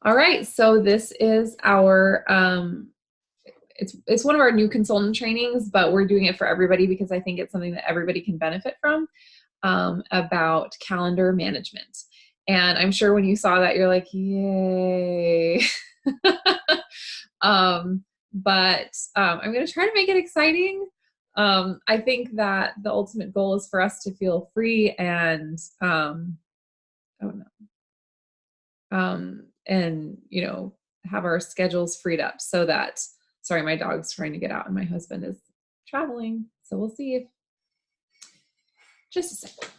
All right, so this is our, it's one of our new consultant trainings, but we're doing it for everybody because I think it's something that everybody can benefit from, about calendar management. And I'm sure when you saw that, you're like, yay. I'm going to try to make it exciting. I think that the ultimate goal is for us to feel free and, and, you know, have our schedules freed up so that, sorry, my dog's trying to get out and my husband is traveling. So we'll see if, just a second.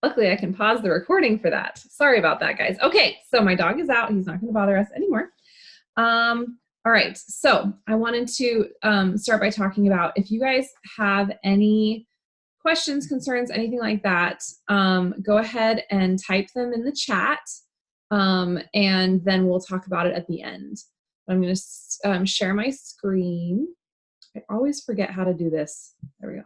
Luckily I can pause the recording for that. Sorry about that, guys. Okay, so my dog is out. He's not going to bother us anymore. All right, so I wanted to start by talking about if you guys have any questions, concerns, anything like that, go ahead and type them in the chat, and then we'll talk about it at the end. I'm going to share my screen. I always forget how to do this. There we go.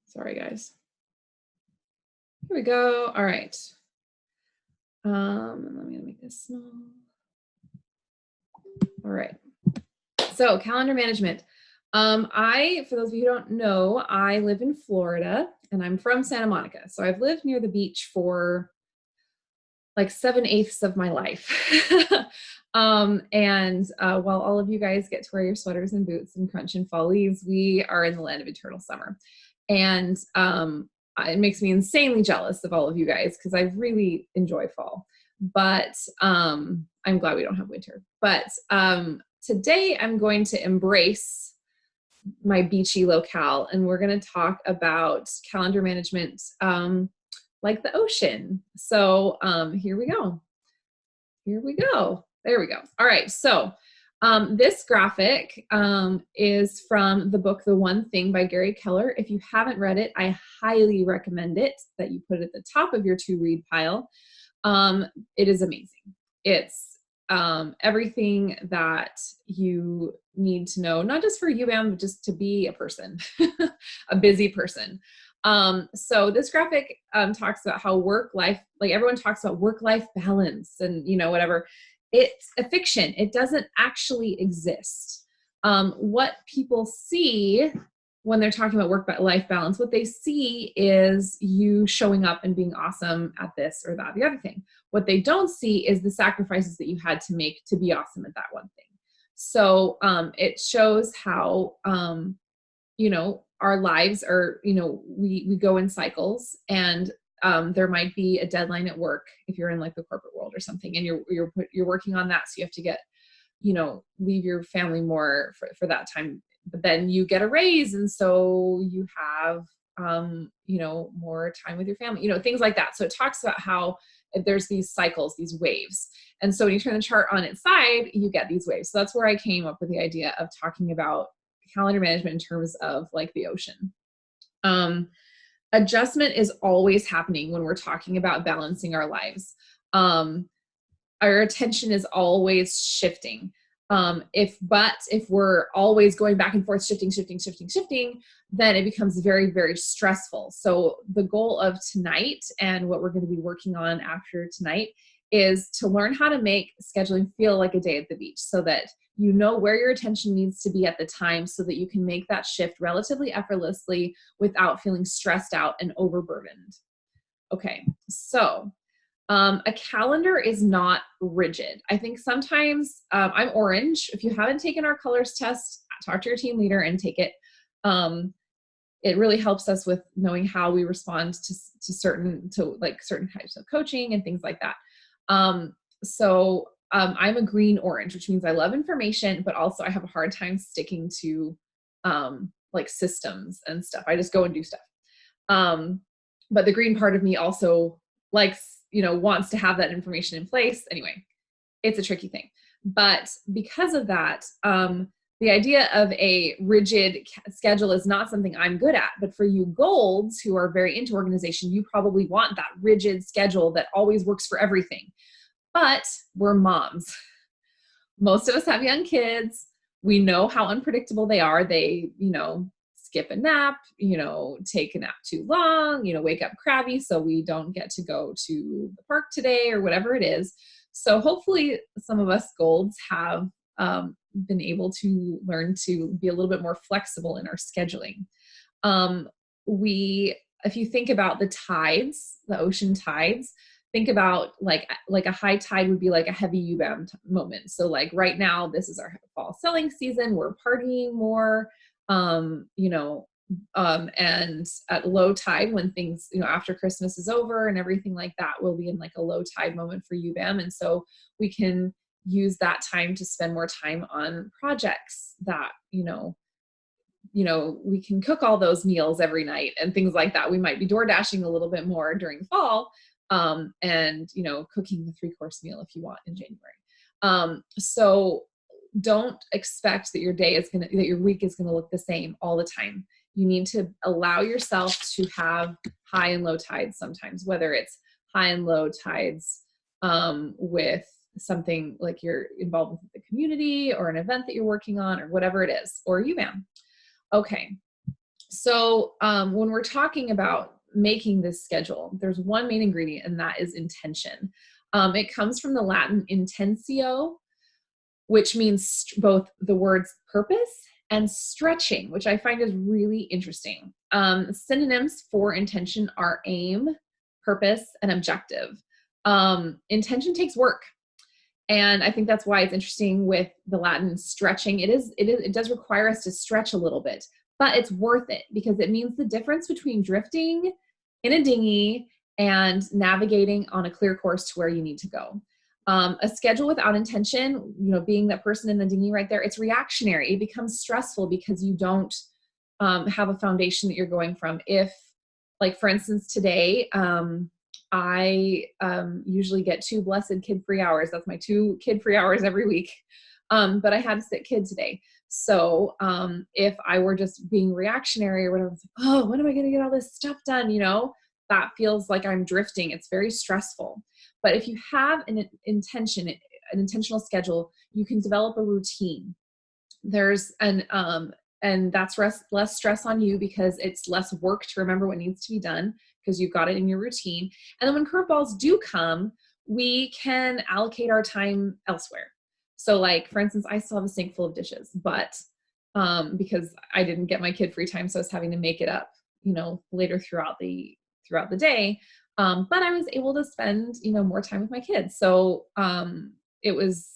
Sorry, guys. Here we go. All right. Let me make this small. All right. So calendar management. For those of you who don't know, I live in Florida and I'm from Santa Monica. So I've lived near the beach for like 7/8 of my life. While all of you guys get to wear your sweaters and boots and crunch and fall leaves, we are in the land of eternal summer. And it makes me insanely jealous of all of you guys because I really enjoy fall. But I'm glad we don't have winter. But today I'm going to embrace my beachy locale, and we're going to talk about calendar management like the ocean. So here we go. Here we go. There we go. All right. So this graphic is from the book, The One Thing by Gary Keller. If you haven't read it, I highly recommend it, that you put it at the top of your to-read pile. It is amazing. It's everything that you need to know, not just for UBAM, but just to be a person, a busy person. So this graphic talks about how work-life, like everyone talks about work-life balance and, you know, whatever. It's a fiction. It doesn't actually exist. What people see when they're talking about work-life balance, what they see is you showing up and being awesome at this or that, the other thing. What they don't see is the sacrifices that you had to make to be awesome at that one thing. So it shows how, you know, our lives are, you know, we go in cycles, and there might be a deadline at work if you're in like the corporate world or something, and you're working on that. So you have to get, you know, leave your family more for that time, but then you get a raise. And so you have, you know, more time with your family, you know, things like that. So it talks about how there's these cycles, these waves. And so when you turn the chart on its side, you get these waves. So that's where I came up with the idea of talking about calendar management in terms of like the ocean. Adjustment is always happening when we're talking about balancing our lives. Our attention is always shifting. If we're always going back and forth, shifting, then it becomes very, very stressful. So the goal of tonight and what we're going to be working on after tonight is to learn how to make scheduling feel like a day at the beach, so that you know where your attention needs to be at the time, so that you can make that shift relatively effortlessly without feeling stressed out and overburdened. Okay, so a calendar is not rigid. I think sometimes I'm orange. If you haven't taken our colors test, talk to your team leader and take it. It really helps us with knowing how we respond to certain types of coaching and things like that. I'm a green orange, which means I love information, but also I have a hard time sticking to like systems and stuff. I just go and do stuff. But the green part of me also likes, you know, wants to have that information in place. Anyway, it's a tricky thing. But because of that, the idea of a rigid schedule is not something I'm good at. But for you golds who are very into organization, you probably want that rigid schedule that always works for everything. But we're moms. Most of us have young kids. We know how unpredictable they are. They, skip a nap, take a nap too long, wake up crabby, so we don't get to go to the park today or whatever it is. So hopefully some of us Golds have been able to learn to be a little bit more flexible in our scheduling. If you think about the tides, the ocean tides, think about like a high tide would be like a heavy UBAM moment. So like right now, this is our fall selling season. We're partying more, and at low tide when things, after Christmas is over and everything like that, we'll be in like a low tide moment for UBAM. And so we can use that time to spend more time on projects that, we can cook all those meals every night and things like that. We might be door dashing a little bit more during fall, and cooking the 3-course meal if you want in January. So don't expect that your week is gonna look the same all the time. You need to allow yourself to have high and low tides sometimes, whether it's high and low tides with something like you're involved with the community or an event that you're working on or whatever it is, or UBAM. Okay, so when we're talking about making this schedule, there's one main ingredient, and that is intention. It comes from the Latin intentio, which means both the words purpose and stretching, which I find is really interesting. Synonyms for intention are aim, purpose, and objective. Intention takes work. And I think that's why it's interesting with the Latin stretching. It does require us to stretch a little bit, but it's worth it because it means the difference between drifting in a dinghy and navigating on a clear course to where you need to go. A schedule without intention, being that person in the dinghy right there, it's reactionary. It becomes stressful because you don't have a foundation that you're going from. If, like, for instance, today, I usually get 2 blessed kid-free hours. That's my 2 kid-free hours every week. But I had a sick kid today. So if I were just being reactionary or whatever, it's like, oh, when am I going to get all this stuff done? That feels like I'm drifting. It's very stressful. But if you have an intentional schedule, you can develop a routine. And that's less stress on you because it's less work to remember what needs to be done because you've got it in your routine. And then when curveballs do come, we can allocate our time elsewhere. So like, for instance, I still have a sink full of dishes, but because I didn't get my kid free time, so I was having to make it up, later throughout the day. But I was able to spend, more time with my kids. So it was,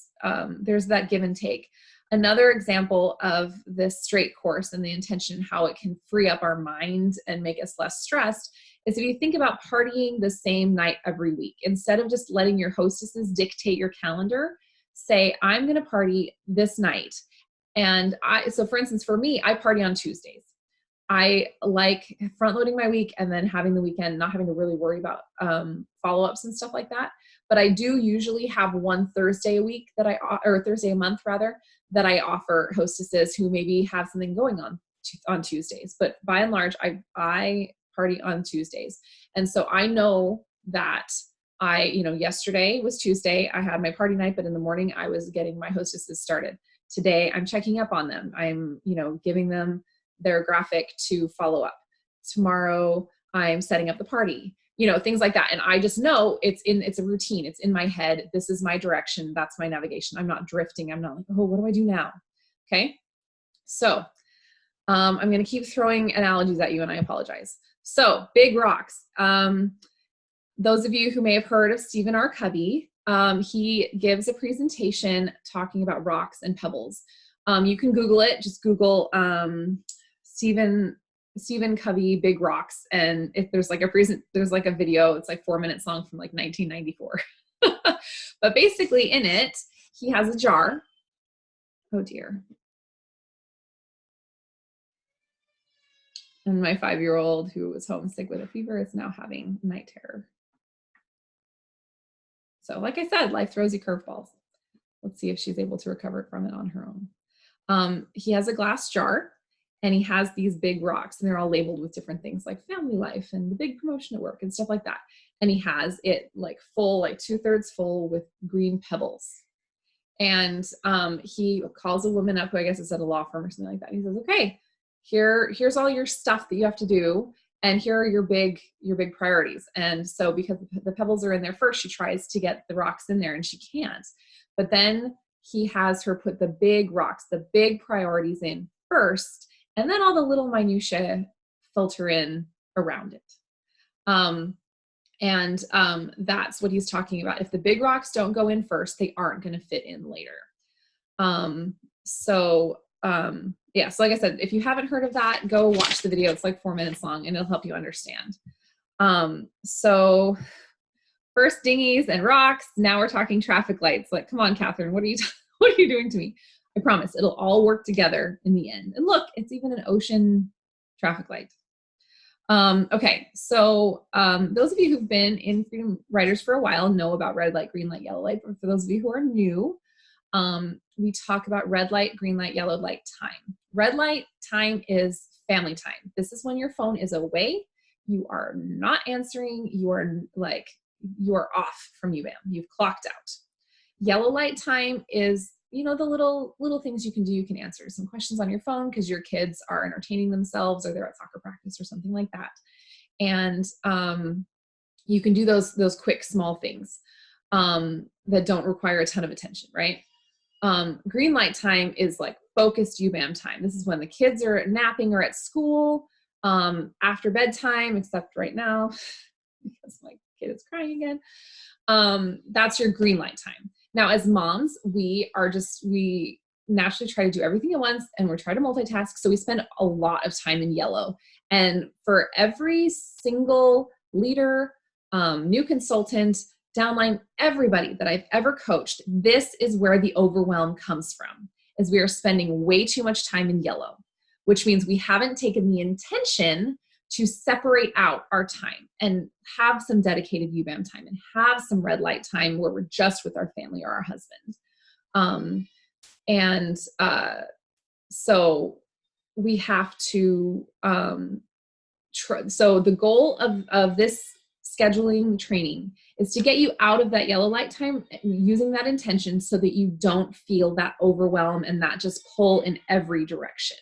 there's that give and take. Another example of this straight course and the intention, how it can free up our mind and make us less stressed, is if you think about partying the same night every week, instead of just letting your hostesses dictate your calendar, say, I'm going to party this night. And so for instance, for me, I party on Tuesdays. I like front loading my week and then having the weekend, not having to really worry about follow-ups and stuff like that. But I do usually have one Thursday a week or Thursday a month rather, that I offer hostesses who maybe have something going on Tuesdays. But by and large, I party on Tuesdays. And so I know that yesterday was Tuesday. I had my party night, but in the morning I was getting my hostesses started. Today I'm checking up on them. I'm, giving them their graphic to follow up. Tomorrow I'm setting up the party, things like that. And I just know it's a routine. It's in my head. This is my direction. That's my navigation. I'm not drifting. I'm not like, oh, what do I do now? Okay. So I'm going to keep throwing analogies at you and I apologize. So big rocks. Those of you who may have heard of Stephen R. Covey, he gives a presentation talking about rocks and pebbles. You can Google it. Just Google Stephen Covey big rocks, and if there's like a video, it's like 4 minutes long from like 1994. But basically in it, he has a jar. Oh dear. And my 5-year-old who was homesick with a fever is now having night terror. So like I said, life throws you curveballs. Let's see if she's able to recover from it on her own. He has a glass jar and he has these big rocks and they're all labeled with different things like family life and the big promotion at work and stuff like that. and he has it like full, like 2/3 full with green pebbles. And he calls a woman up who I guess is at a law firm or something like that. He says, okay, here's all your stuff that you have to do, and here are your big priorities. And so because the pebbles are in there first, she tries to get the rocks in there and she can't. But then he has her put the big rocks, the big priorities in first, and then all the little minutiae filter in around it. That's what he's talking about. If the big rocks don't go in first, they aren't going to fit in later. So like I said, if you haven't heard of that, go watch the video. It's like 4 minutes long and it'll help you understand. So first dinghies and rocks. Now we're talking traffic lights. Like, come on, Catherine, what are you doing to me? I promise it'll all work together in the end. And look, it's even an ocean traffic light. Okay, so those of you who've been in Freedom Riders for a while know about red light, green light, yellow light. But for those of you who are new, we talk about red light, green light, yellow light time. Red light time is family time. This is when your phone is away. You are not answering. You are off from UBAM. You've clocked out. Yellow light time is, the little things you can do. You can answer some questions on your phone because your kids are entertaining themselves or they're at soccer practice or something like that. And you can do those quick, small things that don't require a ton of attention, right? Green light time is like focused UBAM time. This is when the kids are napping or at school after bedtime, except right now because my kid is crying again. That's your green light time. Now, as moms, we naturally try to do everything at once and we're trying to multitask. So we spend a lot of time in yellow. And for every single leader, new consultant, downline, everybody that I've ever coached, this is where the overwhelm comes from, is we are spending way too much time in yellow, which means we haven't taken the intention to separate out our time and have some dedicated UBAM time and have some red light time where we're just with our family or our husband. So we have to, so the goal of this scheduling training is to get you out of that yellow light time using that intention so that you don't feel that overwhelm and that just pull in every direction.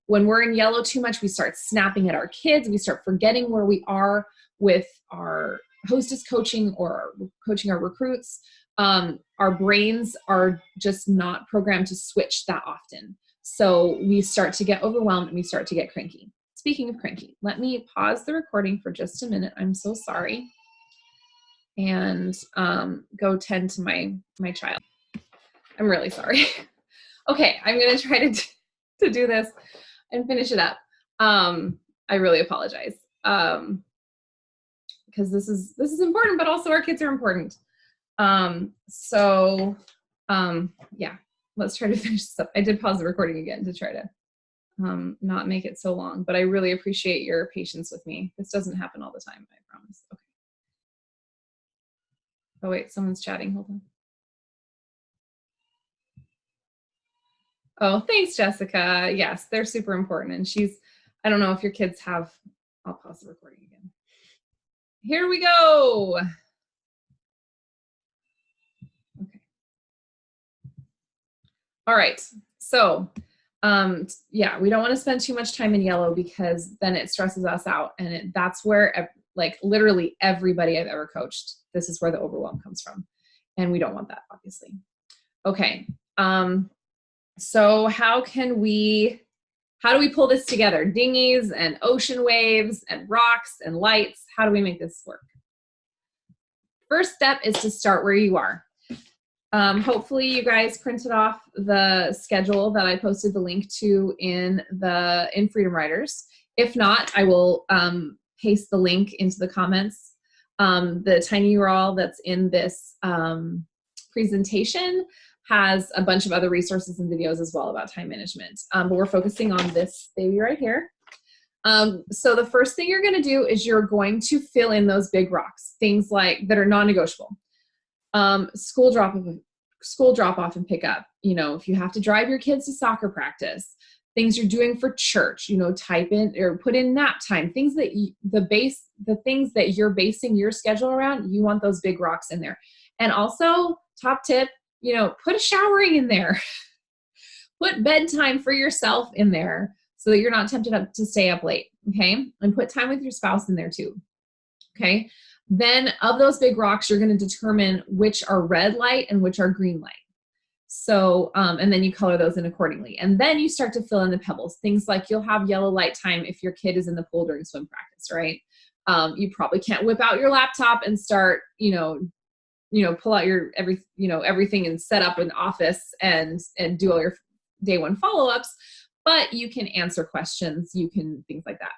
When we're in yellow too much, we start snapping at our kids. We start forgetting where we are with our hostess coaching or coaching our recruits. Our brains are just not programmed to switch that often. So we start to get overwhelmed and we start to get cranky. Speaking of cranky, let me pause the recording for just a minute. I'm so sorry. And go tend to my child. I'm really sorry. Okay, I'm going to try to do this and finish it up. I really apologize because this is important, but also our kids are important. Yeah, let's try to finish this up. I did pause the recording again to try to not make it so long, but I really appreciate your patience with me. This doesn't happen all the time, I promise. Okay. Oh wait, someone's chatting. Hold on. Oh, thanks, Jessica. Yes, they're super important. And I don't know if your kids have, I'll pause the recording again. Here we go. Okay. All right. So, yeah, we don't want to spend too much time in yellow because then it stresses us out. And that's where, like, literally everybody I've ever coached, this is where the overwhelm comes from. And we don't want that, obviously. Okay. So how do we pull this together? Dinghies and ocean waves and rocks and lights. How do we make this work? First step is to start where you are. Hopefully you guys printed off the schedule that I posted the link to in Freedom Riders. If not, I will paste the link into the comments. The tiny URL that's in this presentation has a bunch of other resources and videos as well about time management. But we're focusing on this baby right here. So the first thing you're gonna do is you're going to fill in those big rocks, things like that are non-negotiable. School drop off and pick up. If you have to drive your kids to soccer practice, things you're doing for church, type in or put in nap time, things that the things that you're basing your schedule around, you want those big rocks in there. And also, top tip, put a showering in there. Put bedtime for yourself in there so that you're not tempted to stay up late. Okay. And put time with your spouse in there too. Okay. Then of those big rocks, you're going to determine which are red light and which are green light. So, and then you color those in accordingly. And then you start to fill in the pebbles. Things like you'll have yellow light time if your kid is in the pool during swim practice, right? You probably can't whip out your laptop and start, pull out your everything and set up an office and do all your day one follow-ups, but you can answer questions. You can things like that.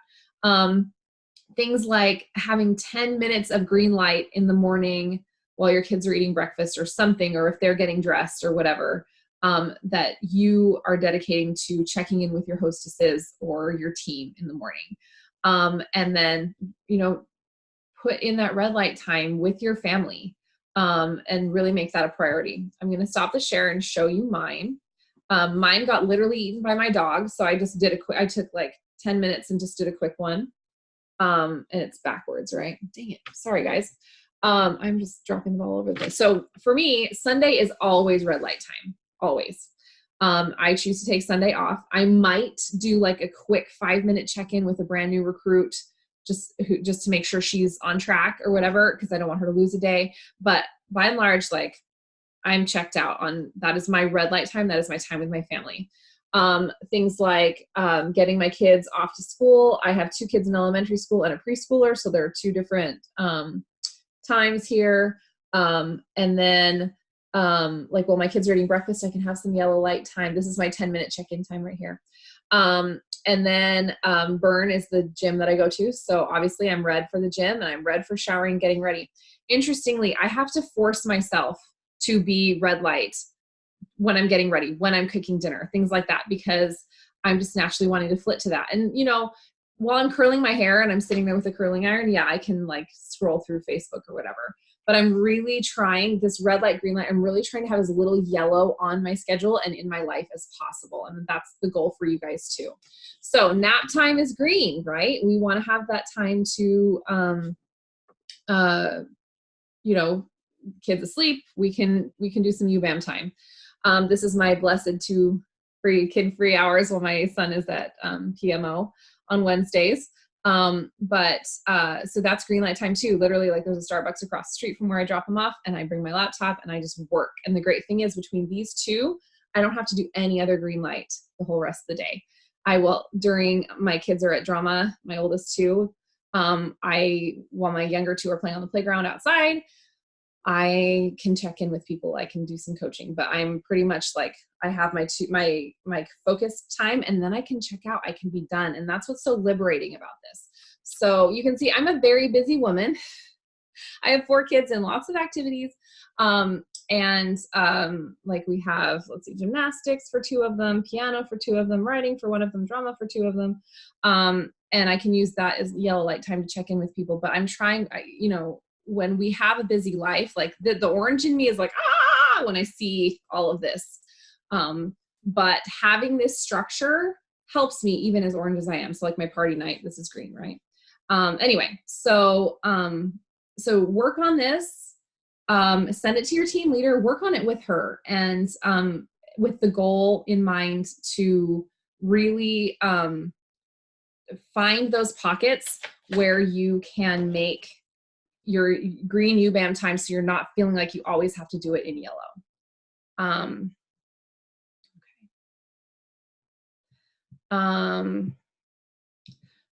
Things like having 10 minutes of green light in the morning while your kids are eating breakfast or something, or if they're getting dressed or whatever, that you are dedicating to checking in with your hostesses or your team in the morning. And then, put in that red light time with your family, and really make that a priority. I'm going to stop the share and show you mine. Mine got literally eaten by my dog. So I just did I took like 10 minutes and just did a quick one. And it's backwards, right? Dang it. Sorry, guys. I'm just dropping the ball over this. So for me, Sunday is always red light time. Always. I choose to take Sunday off. I might do like a quick 5-minute check-in with a brand new recruit, just to make sure she's on track or whatever, because I don't want her to lose a day. But by and large, like, I'm checked out on, that is my red light time. That is my time with my family. Things like getting my kids off to school. I have 2 kids in elementary school and a preschooler, so there are 2 different times here. And then like while my kids are eating breakfast, I can have some yellow light time. This is my 10-minute check-in time right here. And then burn is the gym that I go to. So obviously I'm red for the gym and I'm red for showering and getting ready. Interestingly, I have to force myself to be red light when I'm getting ready, when I'm cooking dinner, things like that, because I'm just naturally wanting to flit to that. And, while I'm curling my hair and I'm sitting there with a curling iron, yeah, I can like scroll through Facebook or whatever, but I'm really trying this red light, green light. I'm really trying to have as little yellow on my schedule and in my life as possible. And that's the goal for you guys too. So nap time is green, right? We want to have that time to, kids asleep, we can do some UBAM time. This is my blessed 2 kid-free hours while my son is at PMO on Wednesdays. So that's green light time too. Literally, like, there's a Starbucks across the street from where I drop him off, and I bring my laptop and I just work. And the great thing is, between these 2, I don't have to do any other green light the whole rest of the day. I will, during my kids are at drama, my oldest 2, while my younger 2 are playing on the playground outside, I can check in with people. I can do some coaching, but I'm pretty much like, I have my focus time, and then I can check out, I can be done. And that's what's so liberating about this. So you can see I'm a very busy woman. I have 4 kids and lots of activities. Like we have, gymnastics for 2 of them, piano for 2 of them, writing for 1 of them, drama for 2 of them. And I can use that as yellow light time to check in with people. But I'm trying, when we have a busy life, like the orange in me is like, when I see all of this. But having this structure helps me, even as orange as I am. So like my party night, this is green, right? Anyway, so work on this, send it to your team leader, work on it with her, and with the goal in mind to really find those pockets where you can make your green UBAM time so you're not feeling like you always have to do it in yellow.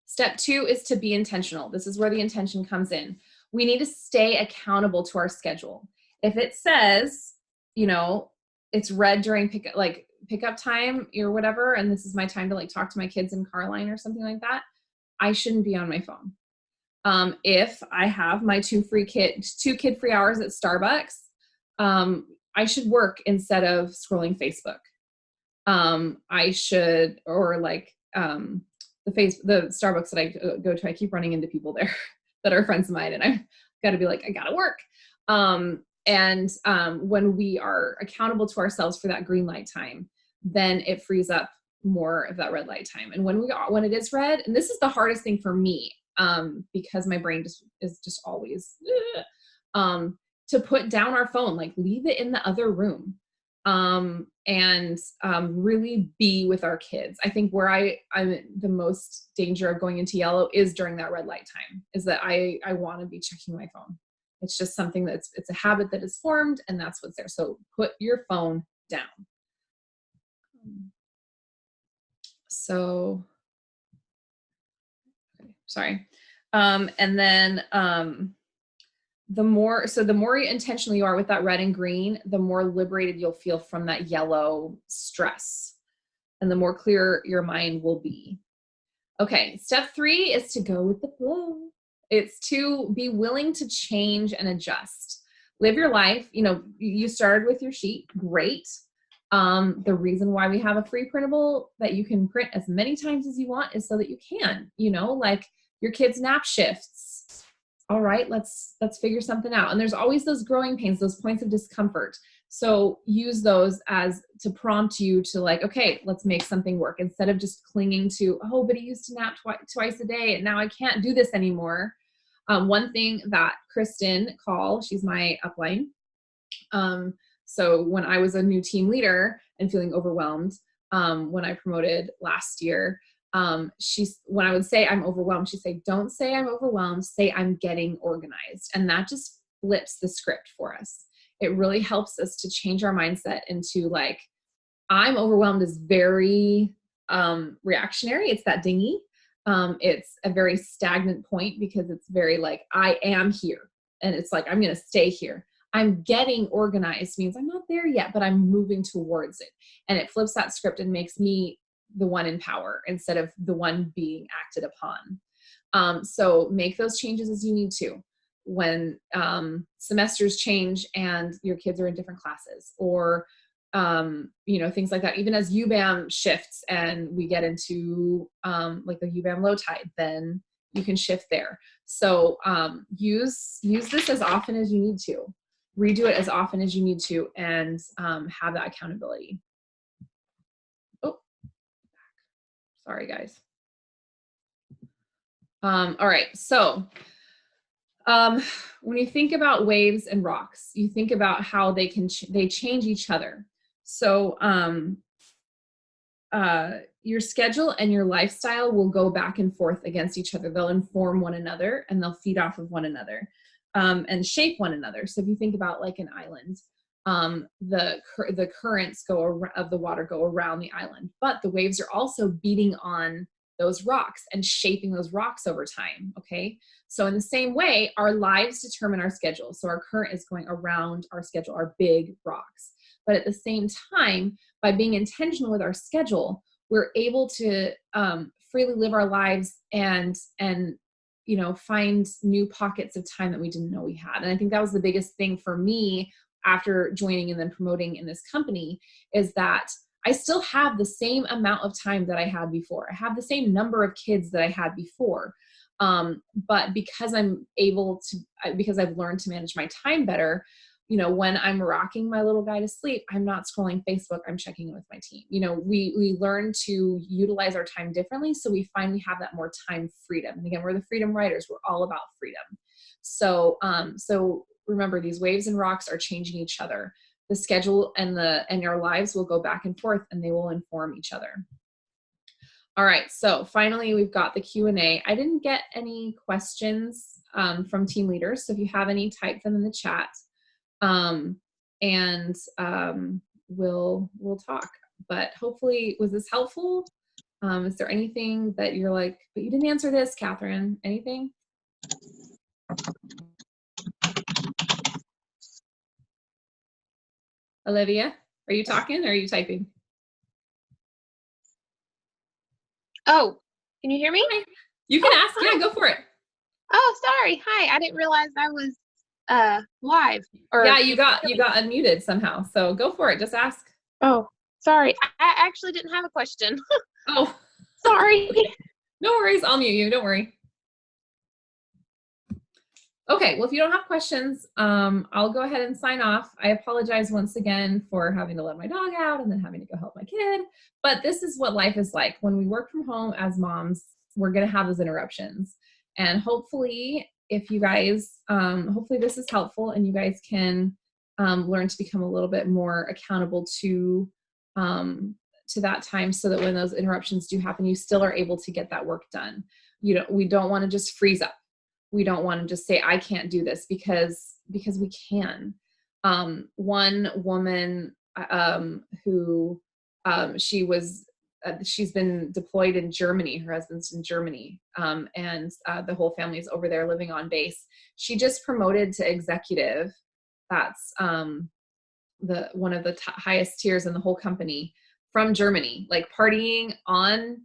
Step 2 is to be intentional. This is where the intention comes in. We need to stay accountable to our schedule. If it says, it's red during pickup time or whatever, and this is my time to like talk to my kids in car line or something like that, I shouldn't be on my phone. If I have my 2 kid-free hours at Starbucks, I should work instead of scrolling Facebook. I should, or like, the Starbucks that I go to, I keep running into people there that are friends of mine, and I've got to be like, I got to work. When we are accountable to ourselves for that green light time, then it frees up more of that red light time. And when it is red, and this is the hardest thing for me, because my brain is just always, to put down our phone, like leave it in the other room, and really be with our kids. I think where I'm the most danger of going into yellow is during that red light time, is that I want to be checking my phone. It's just something it's a habit that is formed, and that's what's there. So put your phone down. So, okay, sorry. And then, the more intentional you are with that red and green, the more liberated you'll feel from that yellow stress, and the more clear your mind will be. Okay, step 3 is to go with the flow. It's to be willing to change and adjust. Live your life. You started with your sheet, great. The reason why we have a free printable that you can print as many times as you want is so that you can, like your kids' nap shifts. All right, let's figure something out. And there's always those growing pains, those points of discomfort. So use those as to prompt you to like, okay, let's make something work, instead of just clinging to, oh, but he used to nap twice a day and now I can't do this anymore. One thing that Kristen Call, she's my upline. So when I was a new team leader and feeling overwhelmed, when I promoted last year, when I would say I'm overwhelmed, she'd say, don't say I'm overwhelmed, say I'm getting organized. And that just flips the script for us. It really helps us to change our mindset into like, I'm overwhelmed is very reactionary. It's that dingy. It's a very stagnant point, because it's very like, I am here. And it's like, I'm going to stay here. I'm getting organized means I'm not there yet, but I'm moving towards it. And it flips that script and makes me the one in power instead of the one being acted upon. So make those changes as you need to. When semesters change and your kids are in different classes, or things like that. Even as UBAM shifts and we get into like the UBAM low tide, then you can shift there. So use this as often as you need to. Redo it as often as you need to, and have that accountability. Oh, sorry guys. All right, so when you think about waves and rocks, you think about how they change each other. So your schedule and your lifestyle will go back and forth against each other. They'll inform one another, and they'll feed off of one another, and shape one another. So if you think about like an island, the currents of the water go around the island, but the waves are also beating on those rocks and shaping those rocks over time. Okay. So in the same way, our lives determine our schedule. So our current is going around our schedule, our big rocks. But at the same time, by being intentional with our schedule, we're able to freely live our lives and find new pockets of time that we didn't know we had. And I think that was the biggest thing for me after joining and then promoting in this company, is that I still have the same amount of time that I had before. I have the same number of kids that I had before. But because because I've learned to manage my time better, when I'm rocking my little guy to sleep, I'm not scrolling Facebook, I'm checking in with my team. We learn to utilize our time differently. So we find we have that more time freedom. And again, we're the freedom writers. We're all about freedom. So remember, these waves and rocks are changing each other. The schedule and your lives will go back and forth, and they will inform each other. All right. So finally, we've got the Q&A. I didn't get any questions from team leaders. So if you have any, type them in the chat. We'll talk. But hopefully, was this helpful? Is there anything that you're like, but you didn't answer this, Catherine? Anything? Olivia, are you talking or are you typing? Oh, can you hear me? Hi. You can ask. Hi. Yeah, go for it. Oh, sorry. Hi. I didn't realize I was live. Yeah, you got unmuted somehow. So go for it. Just ask. Oh, sorry. I actually didn't have a question. Oh, sorry. No worries. I'll mute you. Don't worry. Okay, well, if you don't have questions, I'll go ahead and sign off. I apologize once again for having to let my dog out and then having to go help my kid. But this is what life is like. When we work from home as moms, we're going to have those interruptions. And hopefully, if you guys, hopefully this is helpful and you guys can learn to become a little bit more accountable to that time so that when those interruptions do happen, you still are able to get that work done. We don't want to just freeze up. We don't want to just say I can't do this because we can. One woman who she's been deployed in Germany. Her husband's in Germany, and the whole family's over there living on base. She just promoted to executive. That's the one of the highest tiers in the whole company from Germany, like partying on,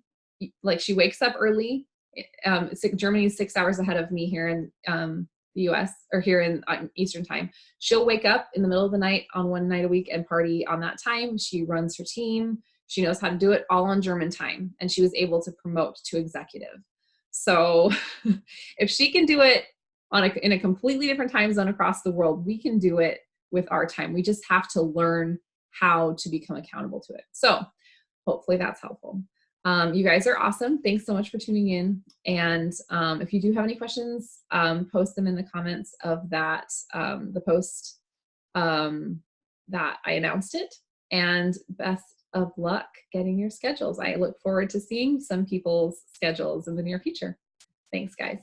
like she wakes up early. Germany is 6 hours ahead of me here in the US, or here in Eastern time. She'll wake up in the middle of the night on one night a week and party on that time. She runs her team. She knows how to do it all on German time. And she was able to promote to executive. So if she can do it in a completely different time zone across the world, we can do it with our time. We just have to learn how to become accountable to it. So hopefully that's helpful. You guys are awesome. Thanks so much for tuning in. And if you do have any questions, post them in the comments of the post that I announced it. And best of luck getting your schedules. I look forward to seeing some people's schedules in the near future. Thanks, guys.